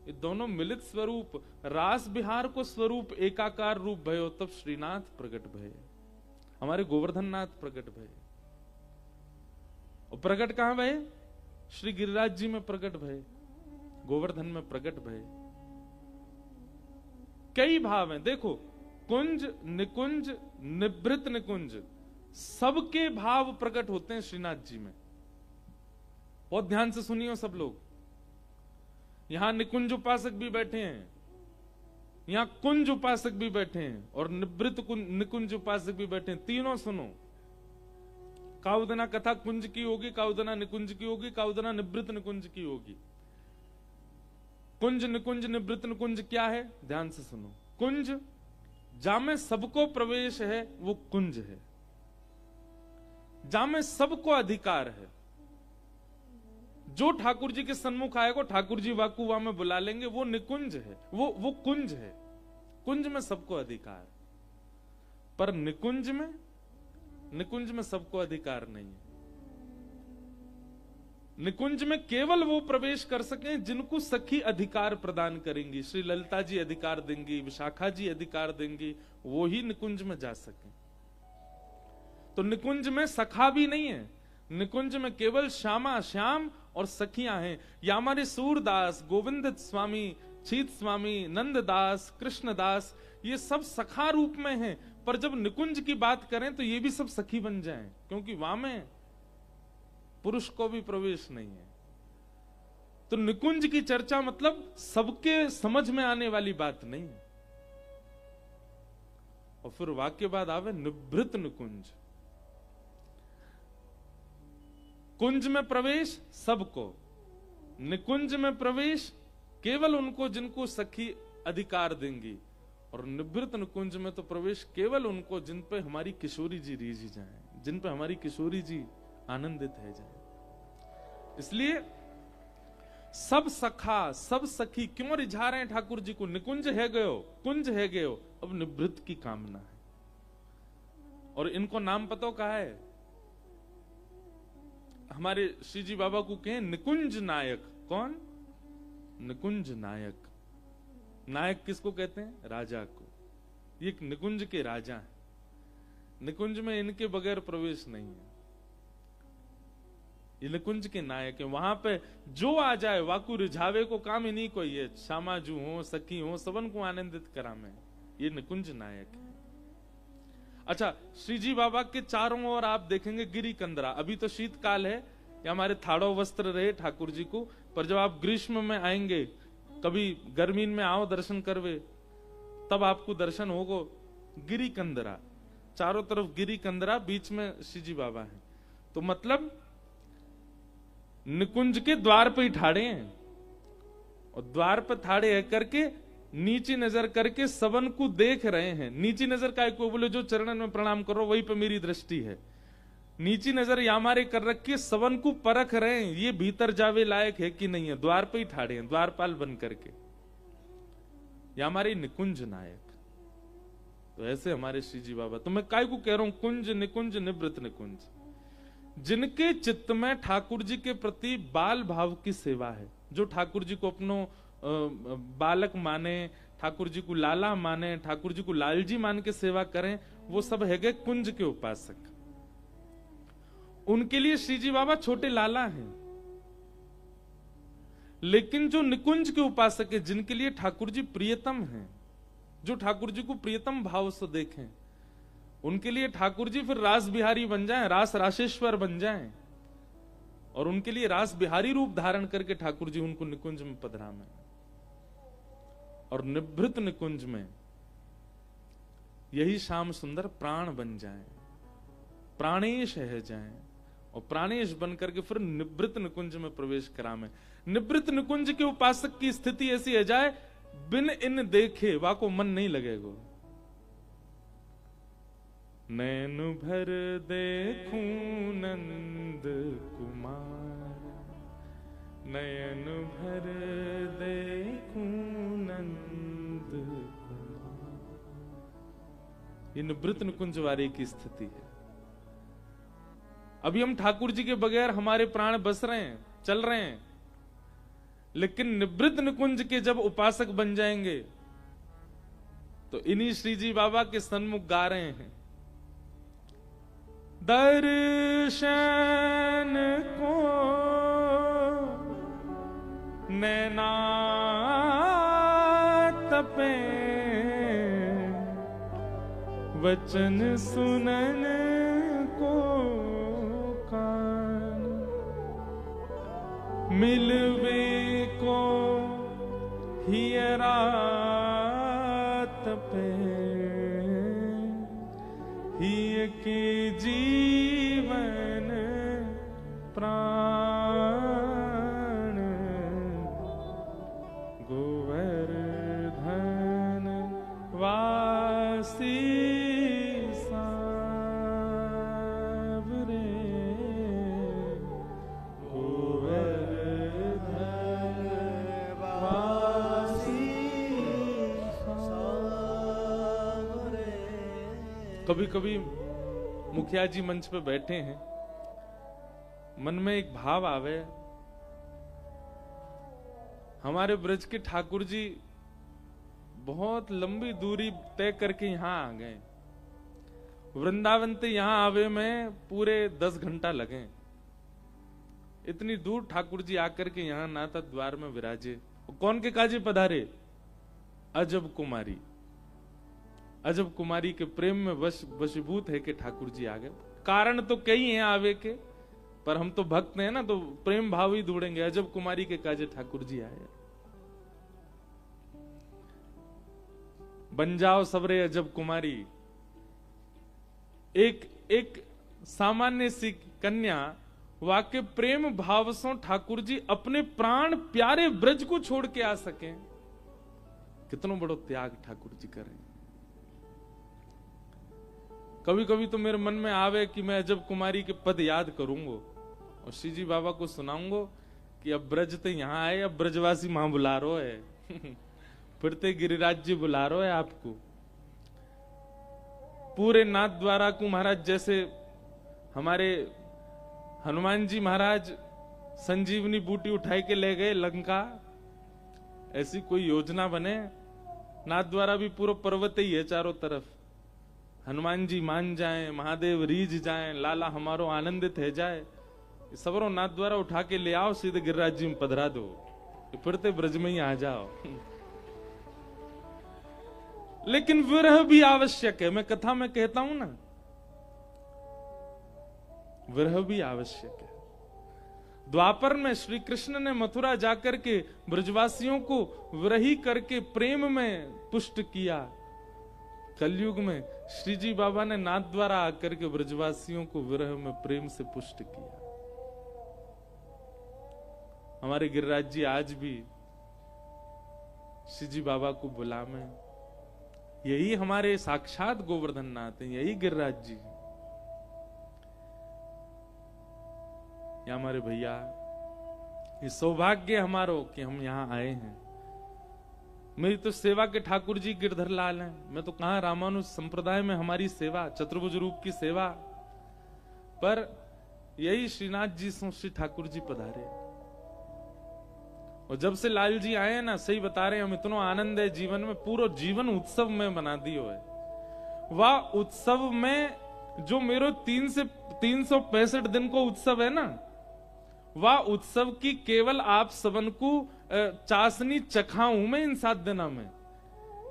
ये दोनों मिलित स्वरूप रास बिहार को स्वरूप एकाकार रूप भयो, तब श्रीनाथ प्रकट भये, हमारे गोवर्धन नाथ प्रकट भये। और प्रकट कहां भये? श्री गिरिराज जी में प्रकट भये, गोवर्धन में प्रकट भये। कई भाव हैं, देखो कुंज, निकुंज, निभृत निकुंज, सबके भाव प्रकट होते हैं श्रीनाथ जी में। बहुत ध्यान से सुनियो सब लोग। यहां निकुंज उपासक भी बैठे हैं, यहां कुंज उपासक भी बैठे हैं, और निवृत्त निकुंज उपासक भी बैठे हैं। तीनों सुनो। काउदना कथा कुंज की होगी, काउदना निकुंज की होगी, काउदना निवृत्त निकुंज की होगी। कुंज निकुंज निवृत्त निकुंज क्या है? ध्यान से सुनो। कुंज जहां में सबको प्रवेश है वो कुंज है, जहां में सबको अधिकार है। जो ठाकुर जी के सन्मुख आएगा ठाकुर जी वाकुवा में बुला लेंगे, वो निकुंज है, वो कुंज है। कुंज में सबको अधिकार, पर निकुंज में सबको अधिकार नहीं है। निकुंज में केवल वो प्रवेश कर सकें जिनको सखी अधिकार प्रदान करेंगी। श्री ललिता जी अधिकार देंगी, विशाखा जी अधिकार देंगी, वो ही निकुंज में जा सकें। तो निकुंज में सखा भी नहीं है, निकुंज में केवल श्यामा श्याम और सखियां हैं। या हमारे सूरदास, गोविंद स्वामी, छीत स्वामी, नंददास, कृष्णदास, ये सब सखा रूप में हैं। पर जब निकुंज की बात करें तो ये भी सब सखी बन जाएं, क्योंकि वहां में पुरुष को भी प्रवेश नहीं है। तो निकुंज की चर्चा मतलब सबके समझ में आने वाली बात नहीं है। और फिर वाक्य बाद आवे निभृत निकुंज। कुंज में प्रवेश सबको, निकुंज में प्रवेश केवल उनको जिनको सखी अधिकार देंगी, और निभृत निकुंज में तो प्रवेश केवल उनको जिन पे हमारी किशोरी जी रीझी जाए, जिन पे हमारी किशोरी जी आनंदित है जाए। इसलिए सब सखा सब सखी क्यों रिझा रहे हैं ठाकुर जी को? निकुंज है गयो, कुंज है गयो, अब निभृत की कामना है। और इनको नाम पता कहा है? हमारे श्री जी बाबा को कहें निकुंज नायक। कौन? निकुंज नायक। नायक किसको कहते हैं? राजा को। ये निकुंज के राजा हैं, निकुंज में इनके बगैर प्रवेश नहीं है। ये निकुंज के नायक है। वहां पे जो आ जाए वाकु रिझावे को काम इन्हीं को ये श्यामाजू हो, सखी हो, सबन को आनंदित करामे, ये निकुंज नायक है। अच्छा, श्री जी बाबा के चारों ओर आप देखेंगे गिरी कंदरा। अभी तो शीतकाल है, या हमारे थाड़ो वस्त्र रहे ठाकुर जी को, पर जब आप ग्रीष्म में आएंगे, कभी गर्मी में आओ दर्शन करवे, तब आपको दर्शन होगो गिरी कंदरा। चारों तरफ गिरी कंदरा, बीच में श्री जी बाबा है। तो मतलब निकुंज के द्वार पे ही ठाड़े हैं, और द्वार पे ठाड़े है करके नीची नजर करके सबन को देख रहे हैं। नीची नजर काय को बोले? जो चरणन में प्रणाम करो वही पे मेरी दृष्टि है। नीची नजर यामारे कर रखी, सबन को परख रहे हैं ये भीतर जावे लायक है कि नहीं है। द्वार पे ही ठाड़े हैं, द्वारपाल बन करके। या हमारे निकुंज नायक। तो ऐसे हमारे श्री जी बाबा। तो मैं काय को कह रहा हूं कुंज निकुंज निवृत्त निकुंज, जिनके चित्त में ठाकुर जी के प्रति बाल भाव की सेवा है, जो ठाकुर जी को अपनो बालक माने, ठाकुर जी को लाला माने, ठाकुर जी को लालजी मान के सेवा करें, वो सब है गए कुंज के उपासक। उनके लिए श्री जी बाबा छोटे लाला हैं। लेकिन जो निकुंज के उपासक है, जिनके लिए ठाकुर जी प्रियतम हैं, जो ठाकुर जी को प्रियतम भाव से देखें, उनके लिए ठाकुर जी फिर रास बिहारी बन जाएं, रास राशेश्वर बन जाएं, और उनके लिए रास बिहारी रूप धारण करके ठाकुर जी उनको निकुंज में पधरामें। और निभृत निकुंज में यही श्याम सुंदर प्राण बन जाएं, प्राणेश है जाएं, और प्राणेश बन करके फिर निवृत्त निकुंज में प्रवेश करामें। निवृत्त निकुंज के उपासक की स्थिति ऐसी है जाए, बिन इन देखे वाको मन नहीं लगेगा। नैन भर देखूं नंद कुमार, नयन भर देखूं नंद कुमार। ये निवृत्त निकुंज वारी की स्थिति है। अभी हम ठाकुर जी के बगैर हमारे प्राण बस रहे हैं, चल रहे हैं, लेकिन निवृत्त निकुंज के जब उपासक बन जाएंगे तो इन्हीं श्री जी बाबा के सन्मुख गा रहे हैं, दर्शन को नैना तपे, वचन सुनन को कान, मिलवे को हियरा तपे, हिय के जीवन प्राण, गोवर्धन वासी सावरे, गोवर्धन वासी सावरे। कभी कभी मुखिया जी मंच पे बैठे हैं, मन में एक भाव आवे, हमारे ब्रज के ठाकुर जी बहुत लंबी दूरी तय करके यहां आ गए, वृंदावन से यहां आवे में पूरे 10 घंटा लगे। इतनी दूर ठाकुर जी आकर के यहां नाथा द्वार में विराजे। कौन के काजे पधारे? अजब कुमारी। अजब कुमारी के प्रेम में वशीभूत है कि ठाकुर जी आ गए। कारण तो कई हैं आवे के, पर हम तो भक्त हैं ना, तो प्रेम भाव ही ढूंढेंगे। अजब कुमारी के काजे ठाकुर जी आए। बन जाओ सबरे अजब कुमारी। एक सामान्य सी कन्या वाके प्रेम भाव से ठाकुर जी अपने प्राण प्यारे ब्रज को छोड़ के आ सके, कितनो बड़ो त्याग ठाकुर जी करें। कभी कभी तो मेरे मन में आवे कि मैं अजब कुमारी के पद याद करूंगा और श्री जी बाबा को सुनाऊंगा कि अब ब्रज तो यहां आए, अब ब्रजवासी मां बुला रो है फिरते गिरिराज जी बुला रो है आपको। पूरे नाथ द्वारा को महाराज जैसे हमारे हनुमान जी महाराज संजीवनी बूटी उठाई के ले गए लंका, ऐसी कोई योजना बने। नाथ द्वारा भी पूरा पर्वत ही है चारों तरफ। हनुमान जी मान जाएं, महादेव रीझ जाएं, लाला हमारो आनंदित है जाए, सबरों नाथ द्वारा उठा के ले आओ, सीधे गिरिराज जी में पधरा दो, फिरते ब्रज में ही आ जाओ। लेकिन विरह भी आवश्यक है। मैं कथा में कहता हूं ना, विरह भी आवश्यक है। द्वापर में श्री कृष्ण ने मथुरा जाकर के ब्रजवासियों को विरही करके प्रेम में पुष्ट किया। कलयुग में श्री जी बाबा ने नाथ द्वारा आकर के ब्रजवासियों को विरह में प्रेम से पुष्ट किया। हमारे गिरिराज जी आज भी श्री जी बाबा को बुलावे। यही हमारे साक्षात गोवर्धन नाथ हैं, यही गिरिराज जी। या हमारे भैया, ये सौभाग्य हमारो कि हम यहां आए हैं। मेरी तो सेवा के ठाकुर जी गिरधर लाल हैं। मैं तो कहा रामानुज संप्रदाय में हमारी सेवा, चतुर्भुज रूप की सेवा, पर यही श्रीनाथ जी से श्री ठाकुर जी पधारे। और जब से लाल जी आए ना, सही बता रहे हैं, हम इतना आनंद है जीवन में, पूरा जीवन उत्सव में बना दियो है। वह उत्सव में जो मेरे 365 दिन को उत्सव है ना, वह उत्सव की केवल आप सबन को चाशनी चखाऊं मैं इन 7 दिना में।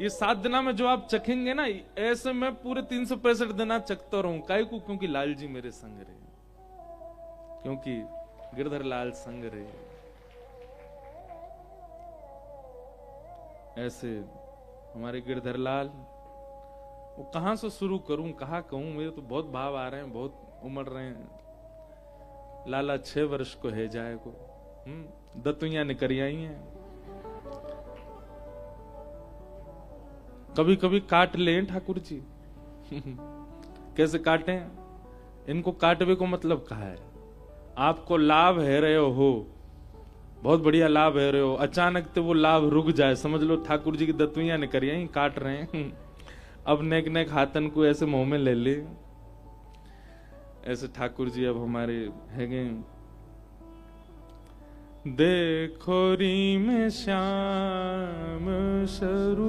ये 7 दिना में जो आप चखेंगे ना, ऐसे मैं पूरे 365 दिना चखता रहूं। काहे को? क्योंकि लाल जी मेरे संग रहे, क्योंकि गिरधर लाल संग रहे। ऐसे हमारे गिरधर लाल, वो कहां से शुरू करूं, कहां कहूं? मेरे तो बहुत भाव आ रहे हैं, बहुत उमड़ रहे हैं। लाला 6 वर्ष को है जाए को, दतुइया निकरियाई हैं। कभी कभी काट ले ठाकुर जी कैसे काटें? इनको काटवे को मतलब कहा है, आपको लाभ है रहे हो, बहुत बढ़िया लाभ है रहे हो, अचानक तो वो लाभ रुक जाए, समझ लो ठाकुर जी की दतुइया निकरियाई काट रहे हैं। अब नेक नेक हाथन को ऐसे मुंह में ले ले। ऐसे ठाकुर जी अब हमारे है गए। देखो री में श्याम स्वरूप,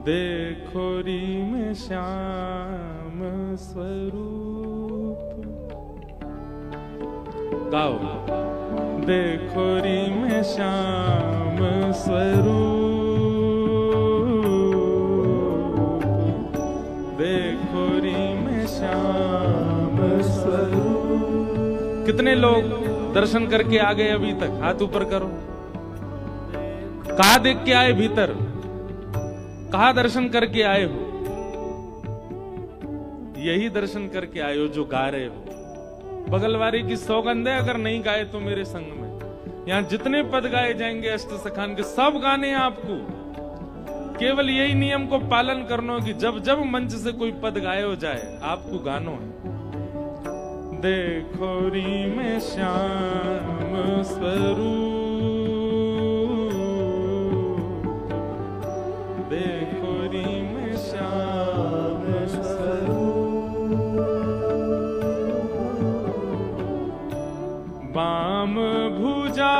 देखो री में श्याम स्वरूप। गाओ। देखो री में श्याम स्वरूप, देखो री में श्याम स्वरूप। कितने लोग दर्शन करके आ गए अभी तक? हाथ ऊपर करो। कहा देख के आए भीतर? कहा दर्शन करके आए हो? यही दर्शन करके आए हो जो गा रहे हो। बगलवारी की सौगंध है, अगर नहीं गाए तो मेरे संग में। यहां जितने पद गाए जाएंगे अष्ट सखान के, सब गाने हैं आपको। केवल यही नियम को पालन करना कि जब जब मंच से कोई पद गायो जाए आपको गानो है। देखो री में श्याम स्वरूप, देखो री में श्याम स्वरूप। बाम भुजा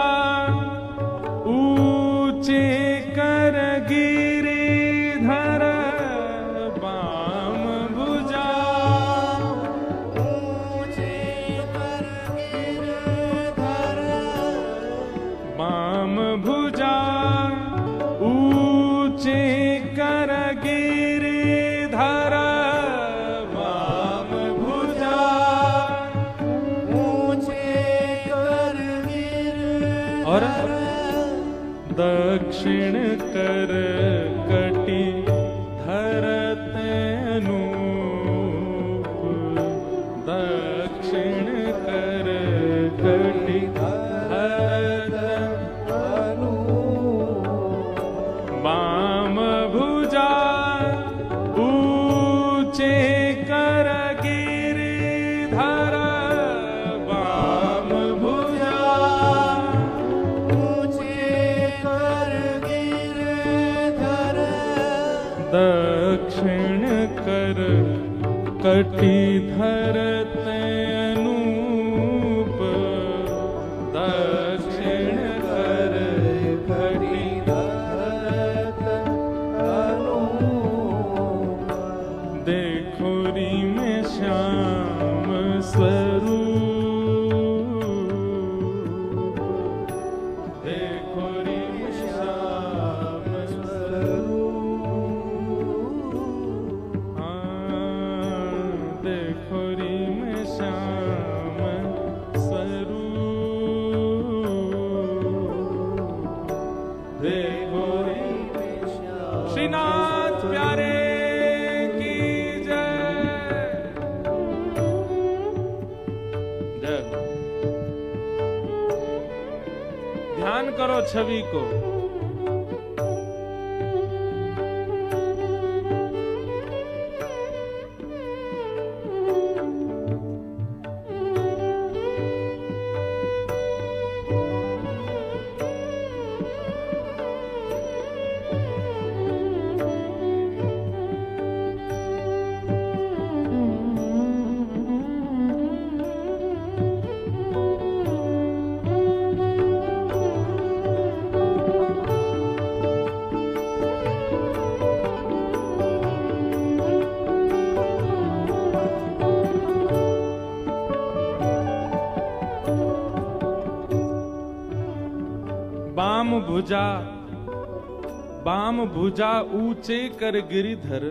ऊंचे कर गिरिधर, बाम भुजा ऊंचे कर गिरिधर, बाम भुजा ऊंचे कर गिरिधर, बाम भुजा ऊंचे कर गिरिधर। और दक्षिण कर कटी धरत अनूप, दक्षिण कर कटी धरत अनूप। बाम भुजा ऊंचे कर गिरिधर, बाम भुजा दक्षिण कर कटी धरत अनूप, दक्षिण कर कटी धरत अनूप। देखो री में श्याम स्वरूप, देखो री में श्याम स्वरूप। देखो री में श्याम स्वरूप, देखो री में श्याम। श्रीनाथ प्यारे की जय। जय। ध्यान करो छवि को। बाम भुजा ऊंचे कर गिरिधर,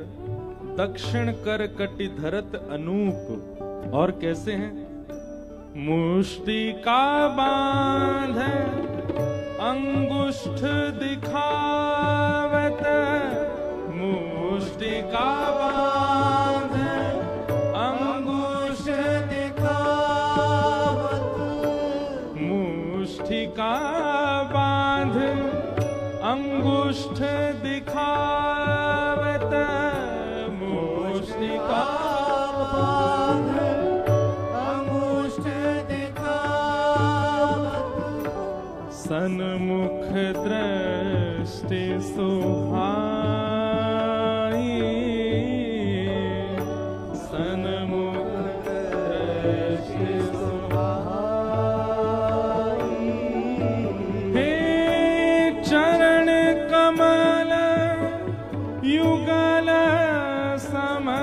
दक्षिण कर कटि धरत अनूप। और कैसे हैं? मुष्टिका बांध अंगुष्ठ दिखावत, मुष्टिका बांध अंगुष्ठ दिखावत, मुष्टिका बांध अंगुष्ठ दिखावत, मुष्टिका बांध अंगुष्ठ दिखावत। सन्मुख दृष्टि सुहाई, सन्मुख दृष्टि समझ